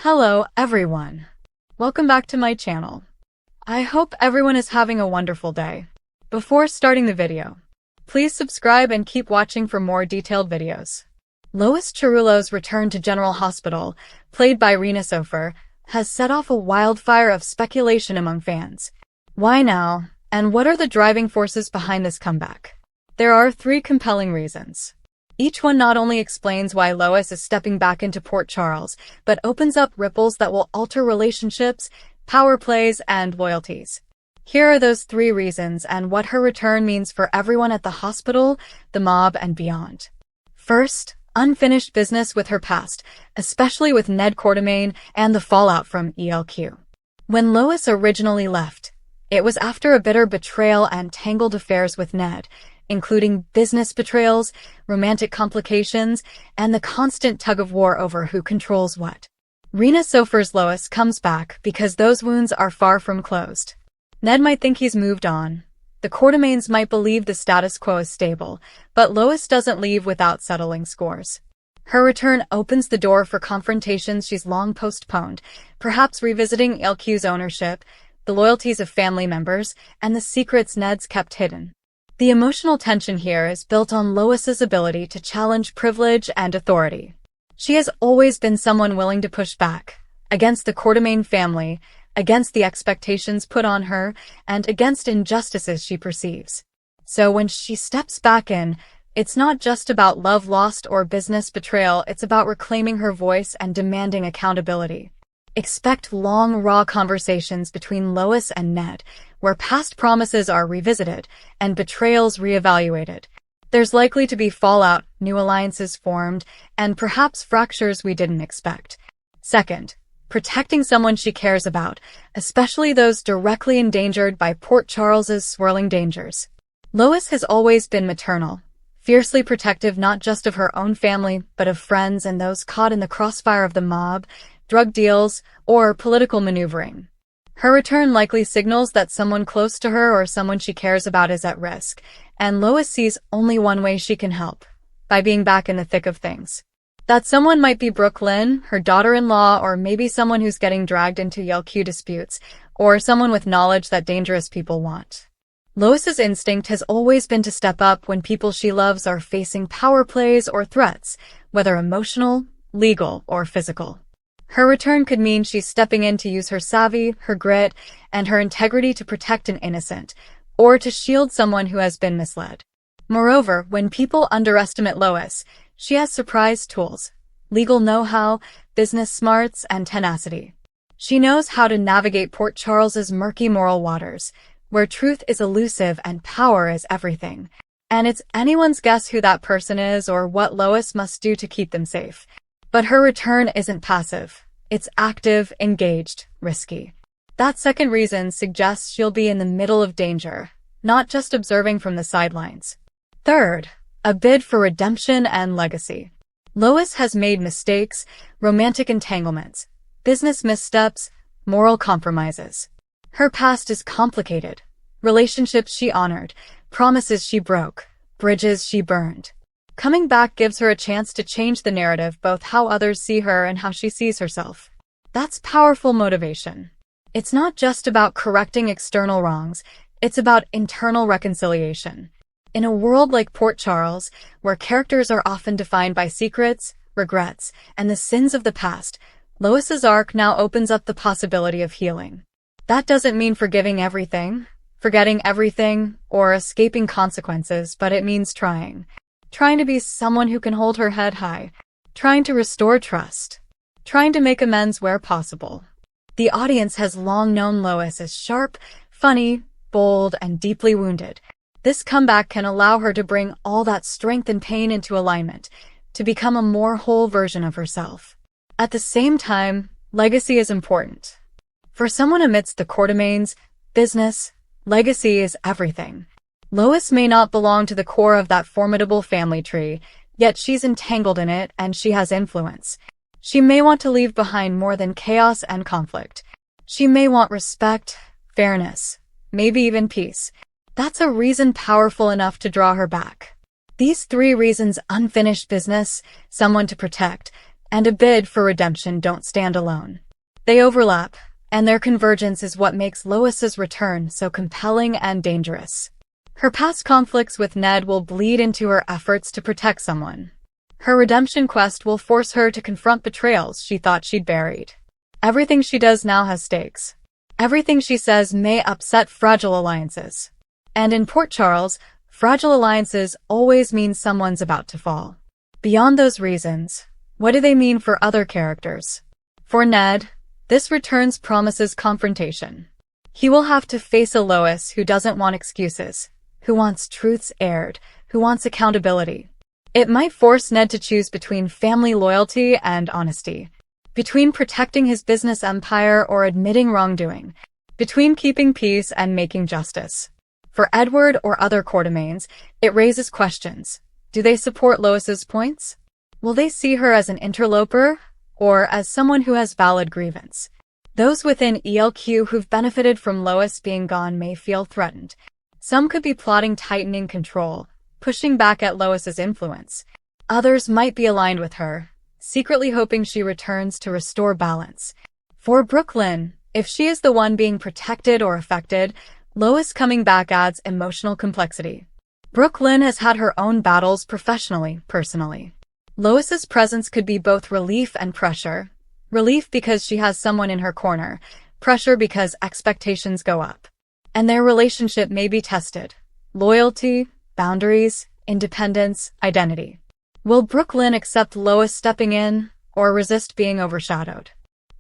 Hello, everyone. Welcome back to my channel. I hope everyone is having a wonderful day. Before starting the video, please subscribe and keep watching for more detailed videos. Lois Cerullo's return to General Hospital, played by Rena Sofer, has set off a wildfire of speculation among fans. Why now, and what are the driving forces behind this comeback? There are three compelling reasons. Each one not only explains why Lois is stepping back into Port Charles, but opens up ripples that will alter relationships, power plays, and loyalties. Here are those three reasons and what her return means for everyone at the hospital, the mob, and beyond. First, unfinished business with her past, especially with Ned Quartermaine and the fallout from ELQ. When Lois originally left, it was after a bitter betrayal and tangled affairs with Ned, including business betrayals, romantic complications, and the constant tug-of-war over who controls what. Rena Sofer's Lois comes back because those wounds are far from closed. Ned might think he's moved on. The Quartermaines might believe the status quo is stable, but Lois doesn't leave without settling scores. Her return opens the door for confrontations she's long postponed, perhaps revisiting ELQ's ownership, the loyalties of family members, and the secrets Ned's kept hidden. The emotional tension here is built on Lois's ability to challenge privilege and authority. She has always been someone willing to push back, against the Quartermaine family, against the expectations put on her, and against injustices she perceives. So when she steps back in, it's not just about love lost or business betrayal, it's about reclaiming her voice and demanding accountability. Expect long, raw conversations between Lois and Ned, where past promises are revisited and betrayals reevaluated. There's likely to be fallout, new alliances formed, and perhaps fractures we didn't expect. Second, protecting someone she cares about, especially those directly endangered by Port Charles's swirling dangers. Lois has always been maternal, fiercely protective not just of her own family, but of friends and those caught in the crossfire of the mob, drug deals, or political maneuvering. Her return likely signals that someone close to her or someone she cares about is at risk, and Lois sees only one way she can help, by being back in the thick of things. That someone might be Brooklyn, her daughter-in-law, or maybe someone who's getting dragged into ELQ disputes, or someone with knowledge that dangerous people want. Lois's instinct has always been to step up when people she loves are facing power plays or threats, whether emotional, legal, or physical. Her return could mean she's stepping in to use her savvy, her grit, and her integrity to protect an innocent, or to shield someone who has been misled. Moreover, when people underestimate Lois, she has surprise tools, legal know-how, business smarts, and tenacity. She knows how to navigate Port Charles's murky moral waters, where truth is elusive and power is everything. And it's anyone's guess who that person is or what Lois must do to keep them safe. But her return isn't passive. It's active, engaged, risky. That second reason suggests she'll be in the middle of danger, not just observing from the sidelines. Third, a bid for redemption and legacy. Lois has made mistakes, romantic entanglements, business missteps, moral compromises. Her past is complicated. Relationships she honored, promises she broke, bridges she burned. Coming back gives her a chance to change the narrative, both how others see her and how she sees herself. That's powerful motivation. It's not just about correcting external wrongs, it's about internal reconciliation. In a world like Port Charles, where characters are often defined by secrets, regrets, and the sins of the past, Lois's arc now opens up the possibility of healing. That doesn't mean forgiving everything, forgetting everything, or escaping consequences, but it means trying. Trying to be someone who can hold her head high, trying to restore trust, trying to make amends where possible. The audience has long known Lois as sharp, funny, bold, and deeply wounded. This comeback can allow her to bring all that strength and pain into alignment, to become a more whole version of herself. At the same time, legacy is important. For someone amidst the Quartermaines, business, legacy is everything. Lois may not belong to the core of that formidable family tree, yet she's entangled in it and she has influence. She may want to leave behind more than chaos and conflict. She may want respect, fairness, maybe even peace. That's a reason powerful enough to draw her back. These three reasons: unfinished business, someone to protect, and a bid for redemption don't stand alone. They overlap, and their convergence is what makes Lois's return so compelling and dangerous. Her past conflicts with Ned will bleed into her efforts to protect someone. Her redemption quest will force her to confront betrayals she thought she'd buried. Everything she does now has stakes. Everything she says may upset fragile alliances. And in Port Charles, fragile alliances always mean someone's about to fall. Beyond those reasons, what do they mean for other characters? For Ned, this return promises confrontation. He will have to face a Lois who doesn't want excuses, who wants truths aired, who wants accountability. It might force Ned to choose between family loyalty and honesty, between protecting his business empire or admitting wrongdoing, between keeping peace and making justice. For Edward or other courtimanes, it raises questions. Do they support Lois's points? Will they see her as an interloper, or as someone who has valid grievance? Those within ELQ who've benefited from Lois being gone may feel threatened. Some could be plotting tightening control, pushing back at Lois's influence. Others might be aligned with her, secretly hoping she returns to restore balance. For Brooklyn, if she is the one being protected or affected, Lois coming back adds emotional complexity. Brooklyn has had her own battles professionally, personally. Lois's presence could be both relief and pressure. Relief because she has someone in her corner, pressure because expectations go up. And their relationship may be tested. Loyalty, boundaries, independence, identity. Will Brooklyn accept Lois stepping in, or resist being overshadowed?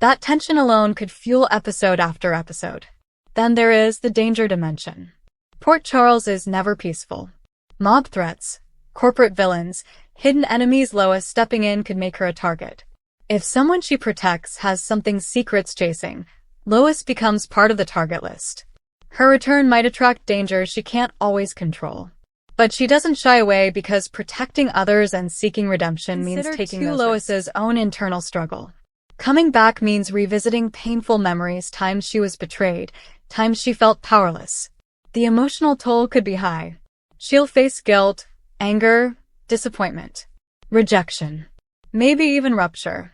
That tension alone could fuel episode after episode. Then there is the danger dimension. Port Charles is never peaceful. Mob threats, corporate villains, hidden enemies. Lois stepping in could make her a target. If someone she protects has something secrets chasing, Lois becomes part of the target list. Her return might attract danger she can't always control. But she doesn't shy away because protecting others and seeking redemption means taking those risks. Lois's own internal struggle. Coming back means revisiting painful memories, times she was betrayed, times she felt powerless. The emotional toll could be high. She'll face guilt, anger, disappointment, rejection, maybe even rupture.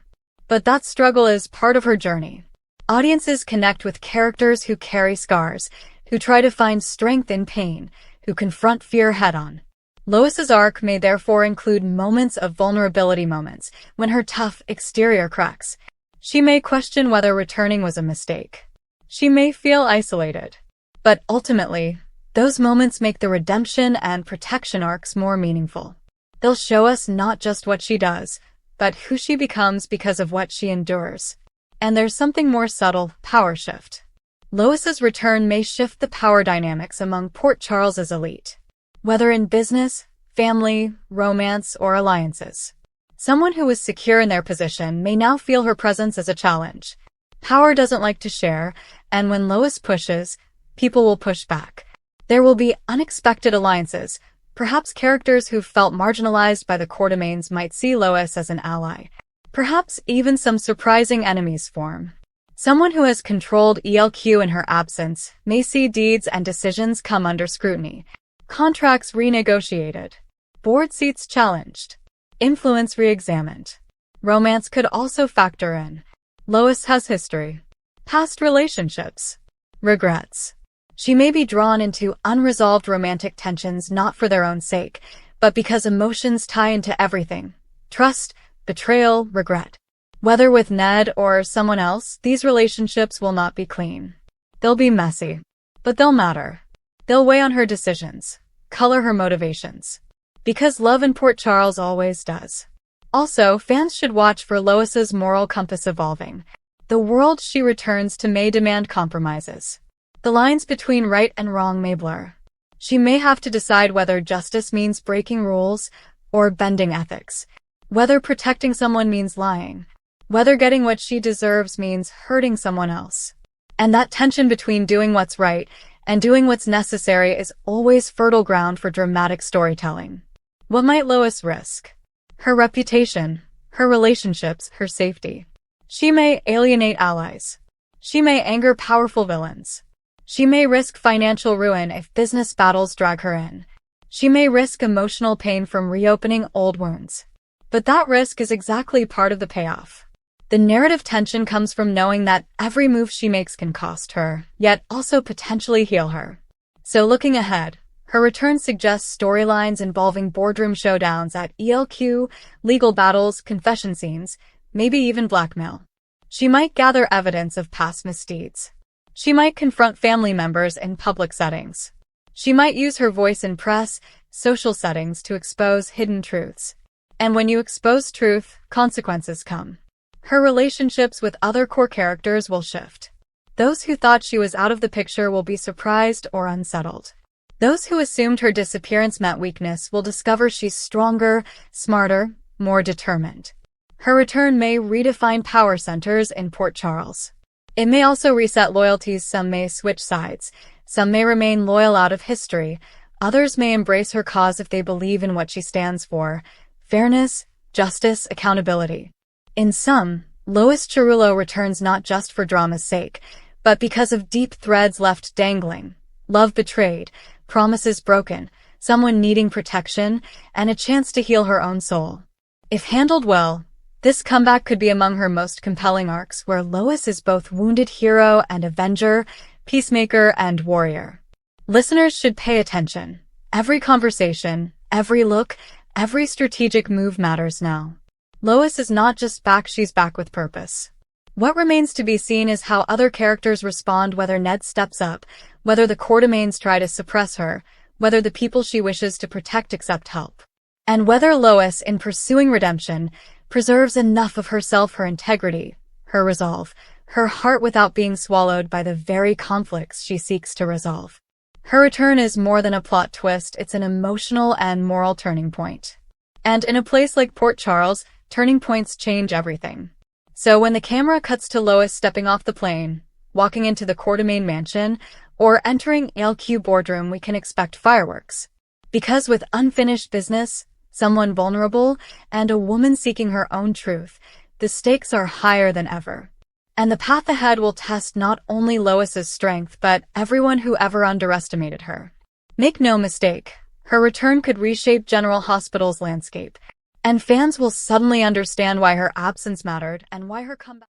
But that struggle is part of her journey. Audiences connect with characters who carry scars, who try to find strength in pain, who confront fear head-on. Lois's arc may therefore include moments of vulnerability, moments when her tough exterior cracks. She may question whether returning was a mistake. She may feel isolated. But ultimately, those moments make the redemption and protection arcs more meaningful. They'll show us not just what she does, but who she becomes because of what she endures. And there's something more subtle, power shift. Lois's return may shift the power dynamics among Port Charles's elite. Whether in business, family, romance, or alliances. Someone who was secure in their position may now feel her presence as a challenge. Power doesn't like to share, and when Lois pushes, people will push back. There will be unexpected alliances. Perhaps characters who felt marginalized by the courtimanes might see Lois as an ally. Perhaps even some surprising enemies form. Someone who has controlled ELQ in her absence may see deeds and decisions come under scrutiny. Contracts renegotiated. Board seats challenged. Influence re-examined. Romance could also factor in. Lois has history. Past relationships. Regrets. She may be drawn into unresolved romantic tensions not for their own sake, but because emotions tie into everything. Trust, betrayal, regret. Whether with Ned or someone else, these relationships will not be clean. They'll be messy. But they'll matter. They'll weigh on her decisions, color her motivations. Because love in Port Charles always does. Also, fans should watch for Lois's moral compass evolving. The world she returns to may demand compromises. The lines between right and wrong may blur. She may have to decide whether justice means breaking rules or bending ethics. Whether protecting someone means lying. Whether getting what she deserves means hurting someone else. And that tension between doing what's right and doing what's necessary is always fertile ground for dramatic storytelling. What might Lois risk? Her reputation, her relationships, her safety. She may alienate allies. She may anger powerful villains. She may risk financial ruin if business battles drag her in. She may risk emotional pain from reopening old wounds. But that risk is exactly part of the payoff. The narrative tension comes from knowing that every move she makes can cost her, yet also potentially heal her. So looking ahead, her return suggests storylines involving boardroom showdowns at ELQ, legal battles, confession scenes, maybe even blackmail. She might gather evidence of past misdeeds. She might confront family members in public settings. She might use her voice in press, social settings to expose hidden truths. And when you expose truth, consequences come. Her relationships with other core characters will shift. Those who thought she was out of the picture will be surprised or unsettled. Those who assumed her disappearance meant weakness will discover she's stronger, smarter, more determined. Her return may redefine power centers in Port Charles. It may also reset loyalties. Some may switch sides. Some may remain loyal out of history. Others may embrace her cause if they believe in what she stands for: fairness, justice, accountability. In sum, Lois Cerullo returns not just for drama's sake, but because of deep threads left dangling: love betrayed, promises broken, someone needing protection, and a chance to heal her own soul. If handled well, this comeback could be among her most compelling arcs, where Lois is both wounded hero and avenger, peacemaker and warrior. Listeners should pay attention. Every conversation, every look, every strategic move matters now. Lois is not just back, she's back with purpose. What remains to be seen is how other characters respond, whether Ned steps up, whether the Quartermaines try to suppress her, whether the people she wishes to protect accept help. And whether Lois, in pursuing redemption, preserves enough of herself, her integrity, her resolve, her heart without being swallowed by the very conflicts she seeks to resolve. Her return is more than a plot twist, it's an emotional and moral turning point. And in a place like Port Charles, turning points change everything. So when the camera cuts to Lois stepping off the plane, walking into the Quartermaine mansion, or entering ELQ boardroom, we can expect fireworks. Because with unfinished business, someone vulnerable, and a woman seeking her own truth, the stakes are higher than ever. And the path ahead will test not only Lois's strength, but everyone who ever underestimated her. Make no mistake, her return could reshape General Hospital's landscape, and fans will suddenly understand why her absence mattered and why her comeback